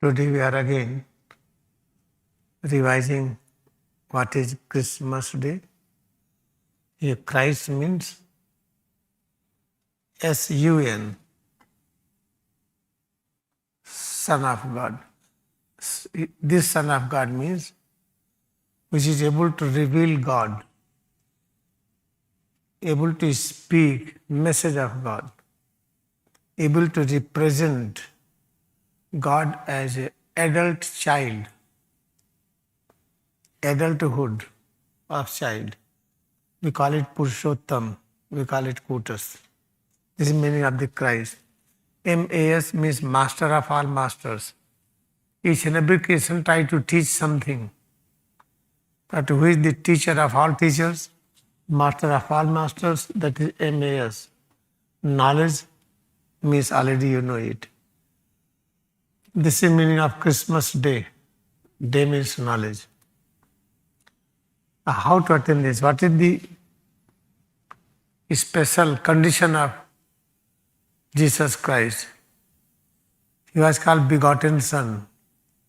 Today we are again revising what is Christmas Day. Here Christ means S-U-N, Son of God. This Son of God means which is able to reveal God, able to speak message of God, able to represent God as an adult child, adulthood of child. We call it Purushottam, we call it Kutas. This is meaning of the Christ. M-A-S means master of all masters. Each and every Christian try to teach something. But who is the teacher of all teachers? Master of all masters, that is M-A-S. Knowledge means already you know it. This is meaning of Christmas Day. Day means knowledge. How to attain this? What is the special condition of Jesus Christ? He was called begotten Son.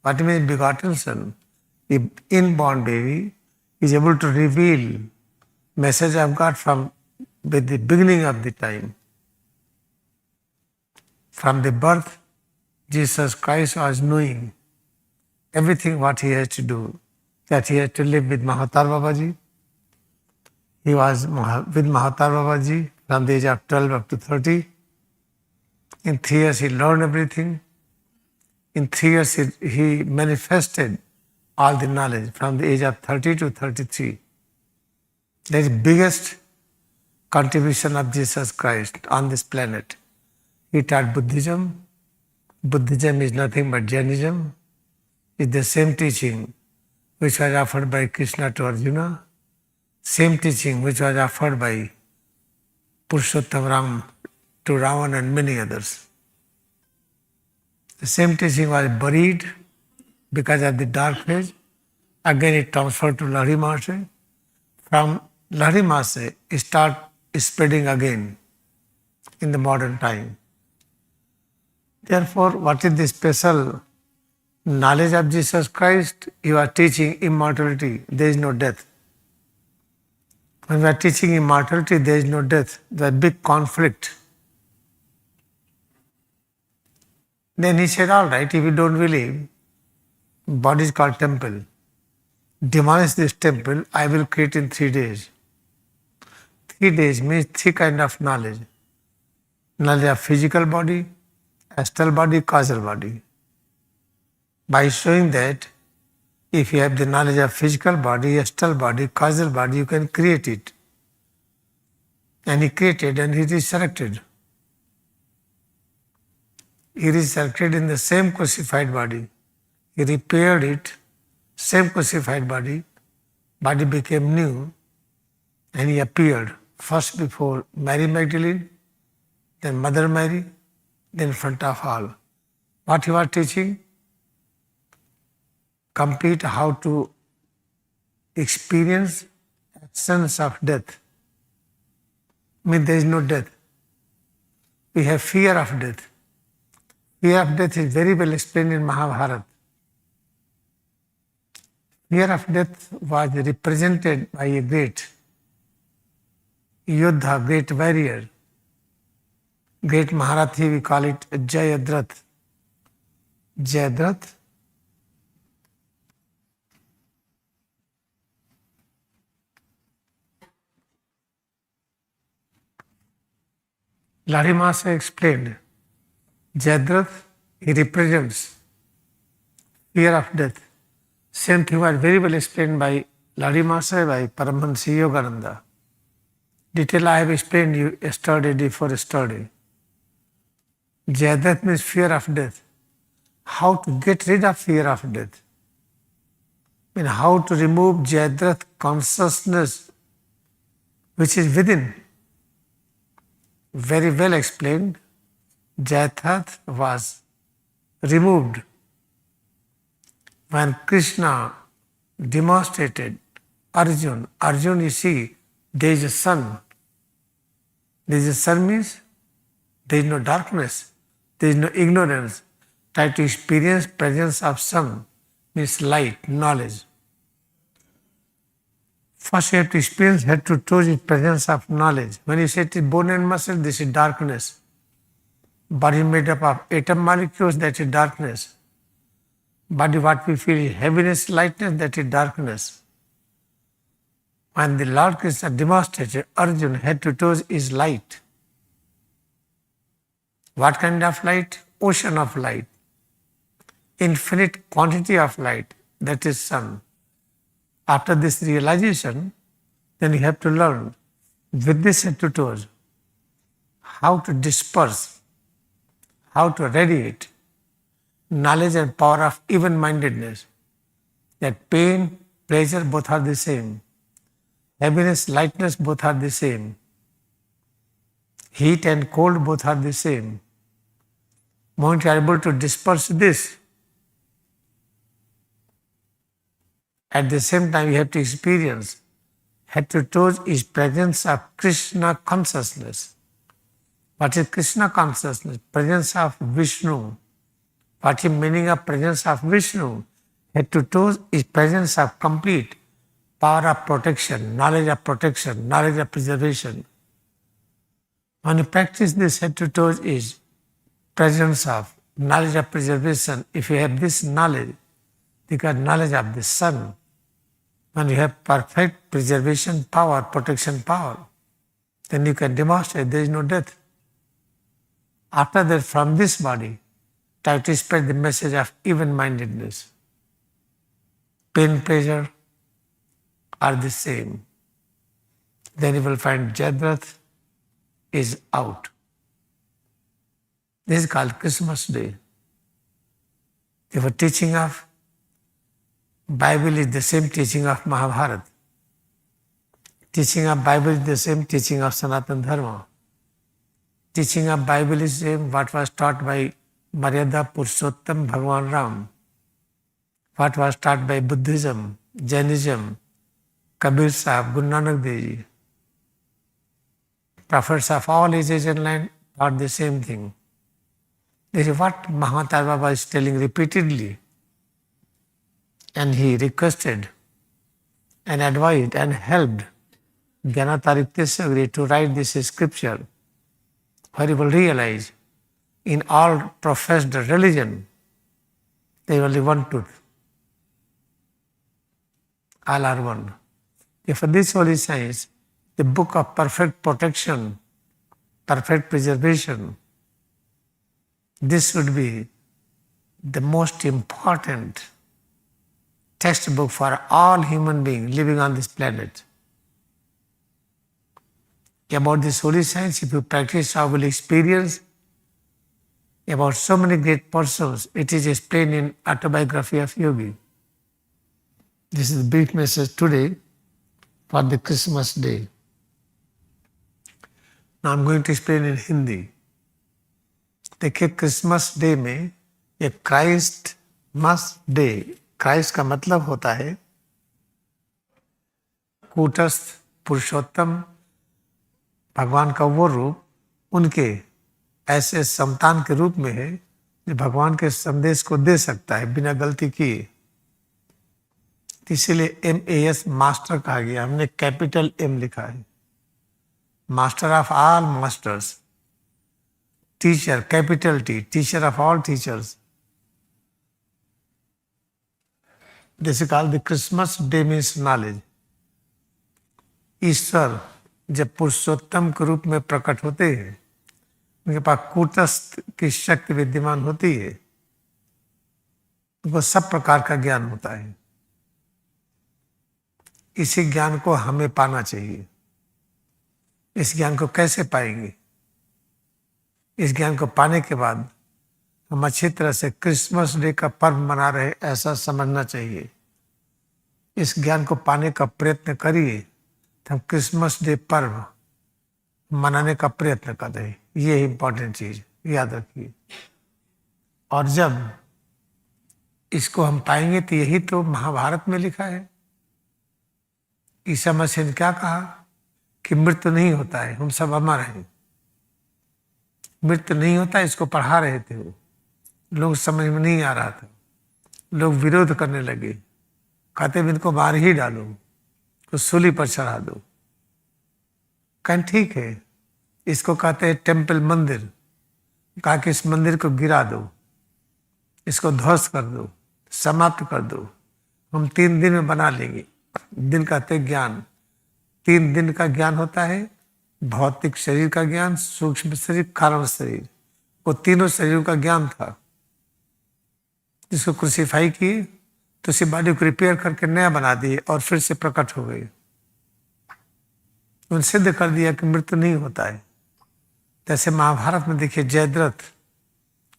What means begotten Son? The inborn baby is able to reveal message of God from the beginning of the time. From the birth, Jesus Christ was knowing everything what he has to do, that he has to live with Mahatma Babaji. He was with Mahatma Babaji from the age of 12 up to 30. In 3 years he learned everything. In 3 years he manifested all the knowledge from the age of 30 to 33. That is the biggest contribution of Jesus Christ on this planet. He taught Buddhism. Buddhism is nothing but Jainism. It's the same teaching which was offered by Krishna to Arjuna, same teaching which was offered by Purushottam Ram to Ravan and many others. The same teaching was buried because of the dark age. Again it transferred to Lahiri Mahasaya. From Lahiri Mahasaya it started spreading again in the modern time. Therefore, what is the special knowledge of Jesus Christ? He was teaching immortality. There is no death. When we are teaching immortality, there is no death. There is a big conflict. Then he said, all right, if you don't believe, body is called temple. Demolish this temple, I will create in 3 days. 3 days means 3 kinds of knowledge. Knowledge of physical body, astral body, causal body. By showing that if you have the knowledge of physical body, astral body, causal body, you can create it. And he created and he resurrected. He resurrected in the same crucified body. He repaired it, same crucified body. Body became new and he appeared first before Mary Magdalene, then Mother Mary, then in front of all. What he was teaching? Complete how to experience absence of death. I mean, there is no death. We have fear of death. Fear of death is very well explained in Mahabharata. Fear of death was represented by a great Yodha, great warrior, great Maharathi, we call it Jayadratha. Jayadratha Lahiri Mahasaya explained, Jayadratha, he represents fear of death. Same thing was very well explained by Lahiri Mahasaya, by Paramahansa Yogananda. Detail I have explained you yesterday, before yesterday. Jayadratha means fear of death. How to get rid of fear of death? I mean, how to remove Jayadratha consciousness which is within. Very well explained. Jayadratha was removed when Krishna demonstrated Arjuna. Arjuna, you see, there is a sun. There is a sun means there is no darkness, there is no ignorance. try to experience presence of sun, means light, knowledge. First you have to experience head to toes is presence of knowledge. When you say it is bone and muscle, this is darkness. Body made up of atom molecules, that is darkness. Body what we feel is heaviness, lightness, that is darkness. When the Lord Krishna demonstrated Arjuna head to toes is light. What kind of light? Ocean of light. Infinite quantity of light, that is sun. After this realization, then you have to learn with this head to toes how to disperse, how to radiate knowledge and power of even-mindedness. That pain, pleasure, both are the same. Heaviness, lightness, both are the same. Heat and cold, both are the same. Moment you are able to disperse this, at the same time you have to experience head to toes is presence of Krishna consciousness. What is Krishna consciousness? Presence of Vishnu. What is meaning of presence of Vishnu? Head to toes is presence of complete power of protection, knowledge of preservation. When you practice this head to toes is presence of knowledge of preservation. If you have this knowledge, because knowledge of the sun, when you have perfect preservation power, protection power, then you can demonstrate there is no death. After that, from this body, try to spread the message of even-mindedness. Pain, pleasure are the same. Then you will find Jadrat is out. This is called Christmas Day. The teaching of Bible is the same teaching of Mahabharata. Teaching of Bible is the same teaching of Sanatana Dharma. Teaching of Bible is the same what was taught by Maryada Purushottam Bhagavan Ram. What was taught by Buddhism, Jainism, Kabir Sahib, Guru Nanak Dev Ji. Prophets of all ages and land taught the same thing. This is what Mahatma Baba is telling repeatedly. And he requested and advised and helped Gyanatarik to write this scripture, where you will realize in all professed religion there is only one truth. All are one. Therefore, this holy science, the book of perfect protection, perfect preservation, this would be the most important textbook for all human beings living on this planet. About this holy science, if you practice, you will experience about so many great persons. It is explained in Autobiography of Yogi. This is the brief message today for the Christmas day. Now I am going to explain in Hindi. देखिए Christmas day में ये Christ must day, Christ का मतलब होता है कूटस्थ पुरुषोत्तम भगवान का वो रूप, उनके ऐसे संतान के रूप में है जो भगवान के संदेश को दे सकता है बिना गलती किए। इसीलिए MAS मास्टर कहा गया, हमने कैपिटल M लिखा है, master of all masters, teacher capital T, teacher of all teachers. This is called the Christmas day means knowledge. ईश्वर जब पुरुषोत्तम के रूप में प्रकट होते हैं, उनके पास कूटस्थ की शक्ति विद्यमान होती है, उनको सब प्रकार का ज्ञान होता है। इसी ज्ञान को हमें पाना चाहिए। इस ज्ञान को कैसे पाएंगे? इस ज्ञान को पाने के बाद हम अच्छी तरह से क्रिसमस डे का पर्व मना रहे ऐसा समझना चाहिए। इस ज्ञान को पाने का प्रयत्न करिए तो हम क्रिसमस डे पर्व मनाने का प्रयत्न कर रहे हैं। ये इंपॉर्टेंट चीज याद रखिए। और जब इसको हम पाएंगे तो यही तो महाभारत में लिखा है। ईसा मसीह ने क्या कहा कि मृत्यु नहीं होता है, हम सब अमर हैं। मृत्यु नहीं होता, इसको पढ़ा रहे थे वो। लोग समझ में नहीं आ रहा था, लोग विरोध करने लगे, कहते इनको मार ही डालो, कुछ सूली पर चढ़ा दो। कहें ठीक है, इसको कहते हैं टेम्पल मंदिर, कहा कि इस मंदिर को गिरा दो, इसको ध्वस्त कर दो, समाप्त कर दो, हम 3 दिन में बना लेंगे। दिन कहते ज्ञान, 3 दिन का ज्ञान होता है, भौतिक शरीर का ज्ञान, सूक्ष्म शरीर, कारण शरीर, वो तीनों शरीरों का ज्ञान था। जिसको क्रूसीफाई किए तो उसी बॉडी को रिपेयर करके नया बना दिए और फिर से प्रकट हो गए। उन्हें सिद्ध कर दिया कि मृत्यु नहीं होता है। जैसे महाभारत में देखिए, जयद्रथ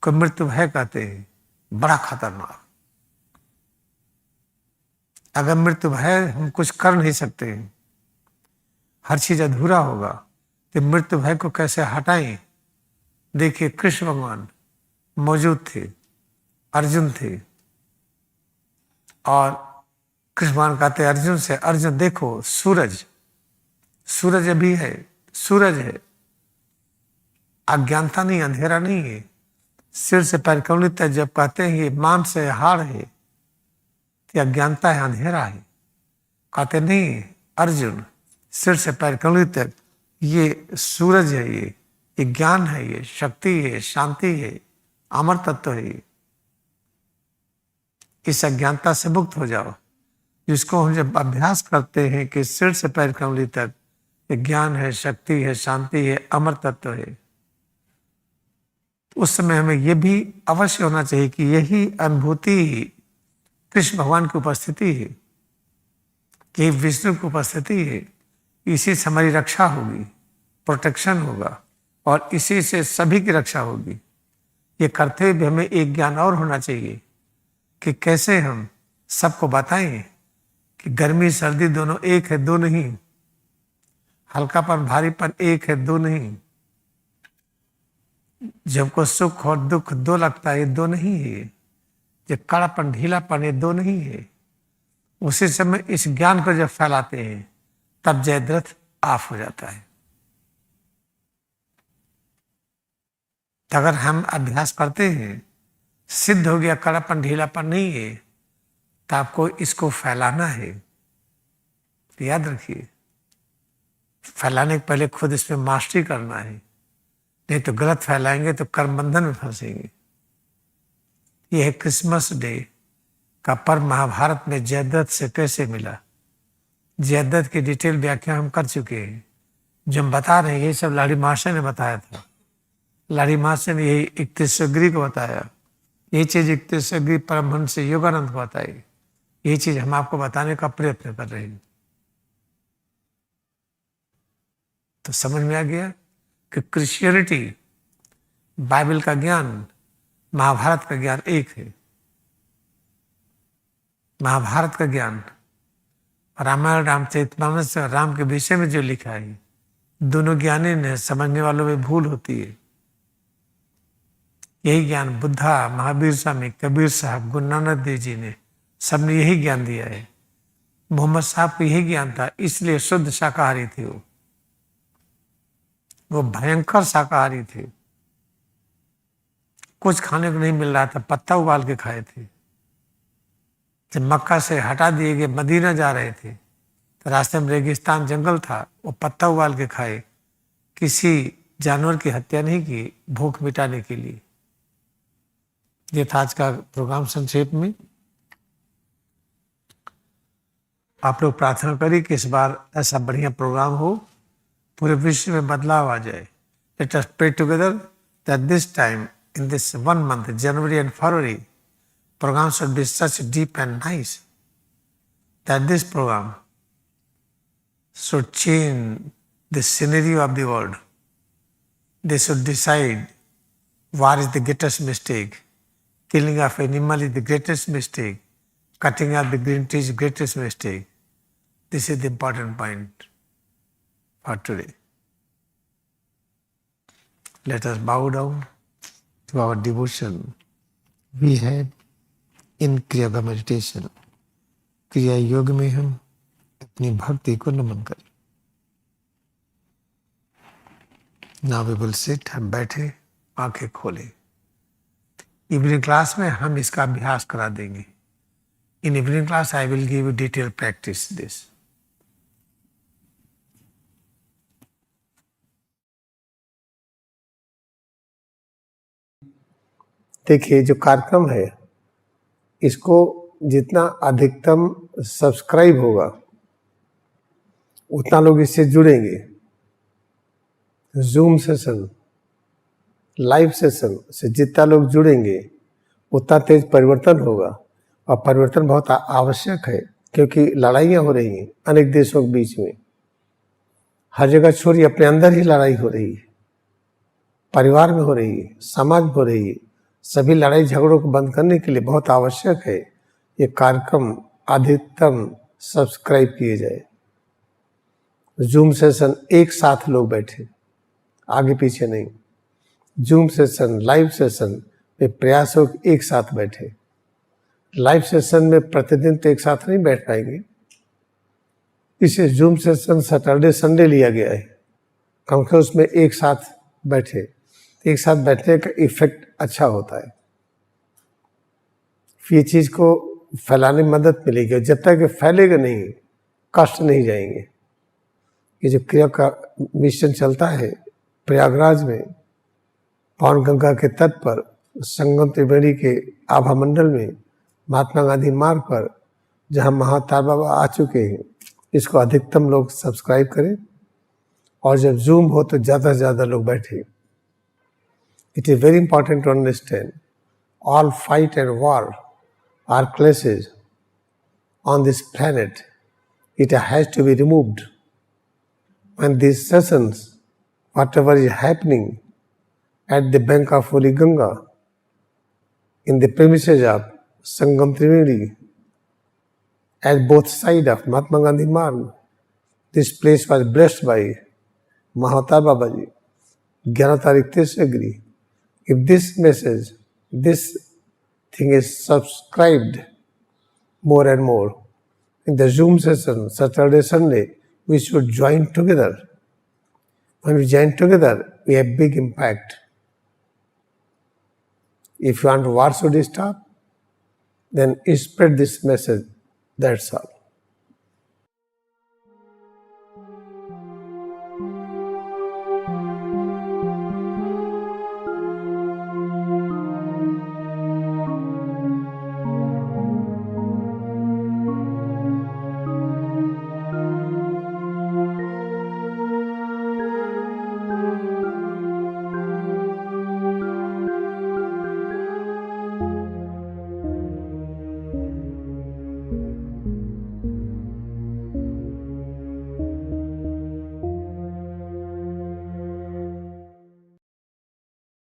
को मृत्यु भय कहते हैं, बड़ा खतरनाक। अगर मृत्यु भय, हम कुछ कर नहीं सकते, हर चीज अधूरा होगा, तो मृत्यु भय को कैसे हटाएं। देखिए कृष्ण भगवान मौजूद थे, अर्जुन थे, और कृष्ण भगवान कहते अर्जुन से, अर्जुन देखो सूरज, सूरज अभी है, सूरज है, अज्ञानता नहीं, अंधेरा नहीं है। सिर से पैर कमलित तक जब कहते हैं ये मांस है, हाड़ है, तो अज्ञानता है, अंधेरा है। कहते नहीं अर्जुन, सिर से पैर कमलित तक ये सूरज है, ये ज्ञान है, ये शक्ति है, शांति है, अमर तत्व है। इस अज्ञानता से मुक्त हो जाओ। जिसको हम जब अभ्यास करते हैं कि सिर से पैर कमली तक ये ज्ञान है, शक्ति है, शांति है, अमर तत्व है, उस समय हमें यह भी अवश्य होना चाहिए कि यही अनुभूति ही कृष्ण भगवान की उपस्थिति है, कि विष्णु की उपस्थिति है। इसी से हमारी रक्षा होगी, प्रोटेक्शन होगा, और इसी से सभी की रक्षा होगी। ये करते हुए भी हमें एक ज्ञान और होना चाहिए कि कैसे हम सबको बताएं कि गर्मी सर्दी दोनों एक है, दो नहीं। हल्कापन भारीपन एक है, दो नहीं। जब को सुख और दुख दो लगता है, ये दो नहीं है। जब कड़ापन ढीलापन, ये दो नहीं है। उसी समय इस ज्ञान को जब फैलाते हैं तब जयद्रथ ऑफ हो जाता है। अगर हम अभ्यास करते हैं, सिद्ध हो गया, कड़ापन ढीलापन नहीं है, तो आपको इसको फैलाना है। याद रखिए, फैलाने के पहले खुद इसमें मास्टरी करना है, नहीं तो गलत फैलाएंगे तो कर्म बंधन में फंसेंगे। यह है क्रिसमस डे का पर्व महाभारत में जयद्रथ से कैसे मिला। जयद्रथ की डिटेल व्याख्या हम कर चुके हैं। जो हम बता रहे हैं ये सब लाड़ी मास्टर ने बताया था। लाड़ी मास्टर ने यही 31 गिरी को बताया, यही चीज 31 गिरी परमहंस से योगानंद को बताई। यही चीज हम आपको बताने का प्रयत्न कर रहे हैं। तो समझ में आ गया कि क्रिश्चियनिटी, बाइबल का ज्ञान, महाभारत का ज्ञान एक है। महाभारत का ज्ञान, रामायण रामचरितमानस से राम के विषय में जो लिखा है, दोनों ज्ञानी ने समझने वालों में भूल होती है। यही ज्ञान बुद्धा, महावीर स्वामी, कबीर साहब, गुरु नानक देव जी ने सबने यही ज्ञान दिया है। मोहम्मद साहब को यही ज्ञान था, इसलिए शुद्ध शाकाहारी थे। वो भयंकर शाकाहारी थे। कुछ खाने को नहीं मिल रहा था, पत्ता उबाल के खाए थे। जब मक्का से हटा दिए गए, मदीना जा रहे थे, तो रास्ते में रेगिस्तान जंगल था, वो पत्ता उबाल के खाए। किसी जानवर की हत्या नहीं की, भूख मिटाने के लिए। ये था आज का प्रोग्राम संक्षेप में। आप लोग प्रार्थना करिए कि इस बार ऐसा बढ़िया प्रोग्राम हो, पूरे विश्व में बदलाव आ जाए। Let us pray together that this time in this 1 month, January and February, program should be such deep and nice that this program should change the scenario of the world. They should decide war is the greatest mistake, killing of animal is the greatest mistake, cutting of the green tree is the greatest mistake. This is the important point for today. Let us bow down to our devotion we had in Kriyayoga meditation. क्रिया योग में हम अपनी भक्ति को नमन करें। Now we will sit, हम बैठे, आंखें खोले। इवनिंग क्लास में हम इसका अभ्यास करा देंगे. In evening class, I will give you detailed practice this. देखिए, जो कार्यक्रम है इसको जितना अधिकतम सब्सक्राइब होगा उतना लोग इससे जुड़ेंगे. जूम सेशन, लाइव सेशन से जितना लोग जुड़ेंगे उतना तेज परिवर्तन होगा. और परिवर्तन बहुत आवश्यक है, क्योंकि लड़ाइयाँ हो रही हैं अनेक देशों के बीच में. हर जगह छोड़िए, अपने अंदर ही लड़ाई हो रही है, परिवार में हो रही है, समाज में हो रही है. सभी लड़ाई झगड़ों को बंद करने के लिए बहुत आवश्यक है ये कार्यक्रम अधिकतम सब्सक्राइब किए जाए. जूम सेशन एक साथ लोग बैठे, आगे पीछे नहीं. जूम सेशन, लाइव सेशन में प्रयास हो एक साथ बैठे. लाइव सेशन में प्रतिदिन तो एक साथ नहीं बैठ पाएंगे, इसे जूम सेशन सैटरडे संडे लिया गया है, क्योंकि उसमें एक साथ बैठे. एक साथ बैठने का इफेक्ट अच्छा होता है, ये चीज को फैलाने में मदद मिलेगी. जब तक ये फैलेगा नहीं, कष्ट नहीं जाएंगे. ये जो क्रिया का मिशन चलता है प्रयागराज में, पावन गंगा के तट पर, संगम त्रिवेणी के आभा मंडल में, महात्मा गांधी मार्ग पर, जहां महात्मा बाबा आ चुके हैं, इसको अधिकतम लोग सब्सक्राइब करें. और जब जूम हो तो ज़्यादा से ज़्यादा लोग बैठे. It is very important to understand all fight and war are clashes on this planet. It has to be removed. When these sessions, whatever is happening at the bank of Holy Ganga, in the premises of Sangam Trivedi, at both sides of Mahatma Gandhi Marg, this place was blessed by Mahatma Babaji, 11 तारीख 23 If this message, this thing is subscribed more and more, in the Zoom session, Saturday, Sunday, we should join together. When we join together, we have big impact. If you want war should stop, then spread this message. That's all.